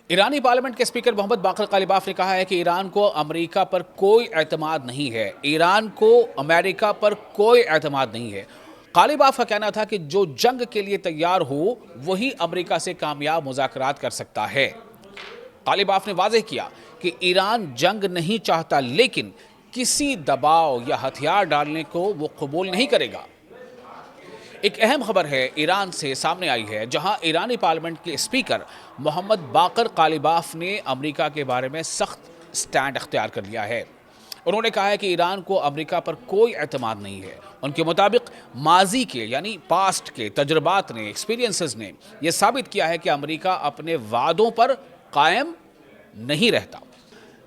ایرانی پارلیمنٹ کے اسپیکر محمد باقر قالیباف نے کہا ہے کہ ایران کو امریکہ پر کوئی اعتماد نہیں ہے۔ ایران کو امریکہ پر کوئی اعتماد نہیں ہے۔ قالیباف کا کہنا تھا کہ جو جنگ کے لیے تیار ہو وہی امریکہ سے کامیاب مذاکرات کر سکتا ہے۔ قالیباف نے واضح کیا کہ ایران جنگ نہیں چاہتا، لیکن کسی دباؤ یا ہتھیار ڈالنے کو وہ قبول نہیں کرے گا۔ ایک اہم خبر ہے ایران سے سامنے آئی ہے، جہاں ایرانی پارلیمنٹ کے اسپیکر محمد باقر قالیباف نے امریکہ کے بارے میں سخت سٹینڈ اختیار کر لیا ہے۔ انہوں نے کہا ہے کہ ایران کو امریکہ پر کوئی اعتماد نہیں ہے۔ ان کے مطابق ماضی کے یعنی پاسٹ کے تجربات نے، ایکسپیرینسز نے یہ ثابت کیا ہے کہ امریکہ اپنے وعدوں پر قائم نہیں رہتا۔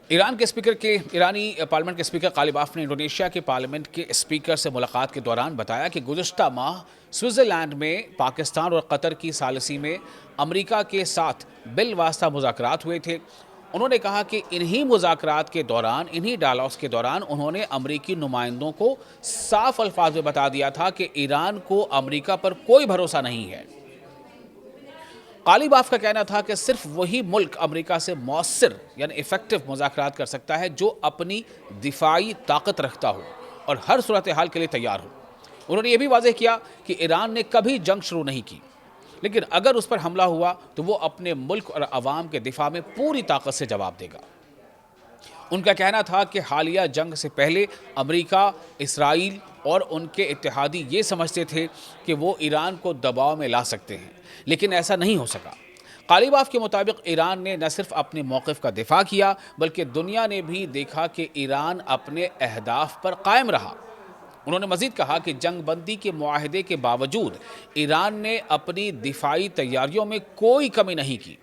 ایرانی پارلیمنٹ کے اسپیکر قالیباف نے انڈونیشیا کے پارلیمنٹ کے اسپیکر سے ملاقات کے دوران بتایا کہ گزشتہ ماہ سوئٹزرلینڈ میں پاکستان اور قطر کی ثالثی میں امریکہ کے ساتھ بالواسطہ مذاکرات ہوئے تھے۔ انہوں نے کہا کہ انہی مذاکرات کے دوران، انہی ڈائلاگز کے دوران انہوں نے امریکی نمائندوں کو صاف الفاظ میں بتا دیا تھا کہ ایران کو امریکہ پر کوئی بھروسہ نہیں ہے۔ قالیباف کا کہنا تھا کہ صرف وہی ملک امریکہ سے مؤثر یعنی ایفیکٹو مذاکرات کر سکتا ہے جو اپنی دفاعی طاقت رکھتا ہو اور ہر صورتحال کے لیے تیار ہو۔ انہوں نے یہ بھی واضح کیا کہ ایران نے کبھی جنگ شروع نہیں کی، لیکن اگر اس پر حملہ ہوا تو وہ اپنے ملک اور عوام کے دفاع میں پوری طاقت سے جواب دے گا۔ ان کا کہنا تھا کہ حالیہ جنگ سے پہلے امریکہ، اسرائیل اور ان کے اتحادی یہ سمجھتے تھے کہ وہ ایران کو دباؤ میں لا سکتے ہیں، لیکن ایسا نہیں ہو سکا۔ قالیباف کے مطابق ایران نے نہ صرف اپنے موقف کا دفاع کیا بلکہ دنیا نے بھی دیکھا کہ ایران اپنے اہداف پر قائم رہا۔ انہوں نے مزید کہا کہ جنگ بندی کے معاہدے کے باوجود ایران نے اپنی دفاعی تیاریوں میں کوئی کمی نہیں کی۔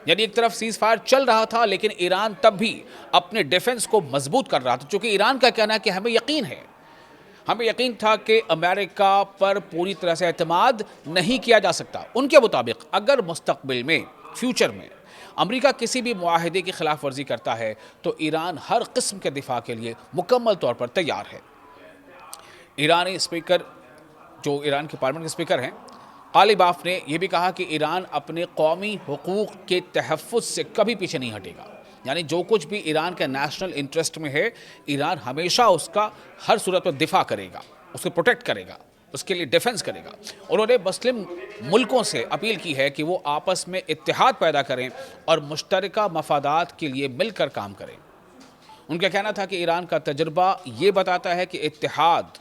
یعنی ایک طرف سیز فائر چل رہا تھا، لیکن ایران تب بھی اپنے ڈیفنس کو مضبوط کر رہا تھا، چونکہ ایران کا کہنا ہے کہ ہمیں یقین تھا کہ امریکہ پر پوری طرح سے اعتماد نہیں کیا جا سکتا۔ ان کے مطابق اگر مستقبل میں، فیوچر میں امریکہ کسی بھی معاہدے کی خلاف ورزی کرتا ہے تو ایران ہر قسم کے دفاع کے لیے مکمل طور پر تیار ہے۔ ایرانی اسپیکر، جو ایران کے پارلیمنٹ کے اسپیکر ہیں، قالیباف نے یہ بھی کہا کہ ایران اپنے قومی حقوق کے تحفظ سے کبھی پیچھے نہیں ہٹے گا۔ یعنی جو کچھ بھی ایران کے نیشنل انٹرسٹ میں ہے، ایران ہمیشہ اس کا ہر صورت پر دفاع کرے گا، اس کو پروٹیکٹ کرے گا، اس کے لیے ڈیفنس کرے گا۔ انہوں نے مسلم ملکوں سے اپیل کی ہے کہ وہ آپس میں اتحاد پیدا کریں اور مشترکہ مفادات کے لیے مل کر کام کریں۔ ان کا کہنا تھا کہ ایران کا تجربہ یہ بتاتا ہے کہ اتحاد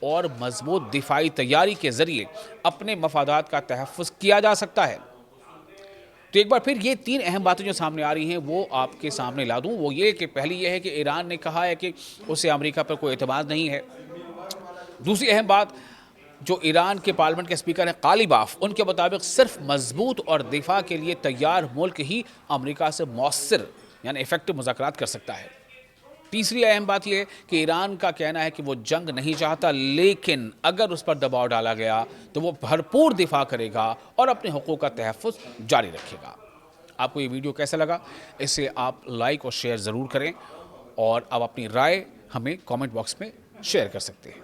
اور مضبوط دفاعی تیاری کے ذریعے اپنے مفادات کا تحفظ کیا جا سکتا ہے۔ تو ایک بار پھر یہ تین اہم باتیں جو سامنے آ رہی ہیں وہ آپ کے سامنے لا دوں۔ وہ یہ کہ پہلی یہ ہے کہ ایران نے کہا ہے کہ اسے امریکہ پر کوئی اعتماد نہیں ہے۔ دوسری اہم بات جو ایران کے پارلیمنٹ کے اسپیکر ہیں قالیباف، ان کے مطابق صرف مضبوط اور دفاع کے لیے تیار ملک ہی امریکہ سے مؤثر یعنی ایفیکٹو مذاکرات کر سکتا ہے۔ تیسری اہم بات یہ ہے کہ ایران کا کہنا ہے کہ وہ جنگ نہیں چاہتا، لیکن اگر اس پر دباؤ ڈالا گیا تو وہ بھرپور دفاع کرے گا اور اپنے حقوق کا تحفظ جاری رکھے گا۔ آپ کو یہ ویڈیو کیسا لگا؟ اسے آپ لائک اور شیئر ضرور کریں، اور آپ اپنی رائے ہمیں کامنٹ باکس میں شیئر کر سکتے ہیں۔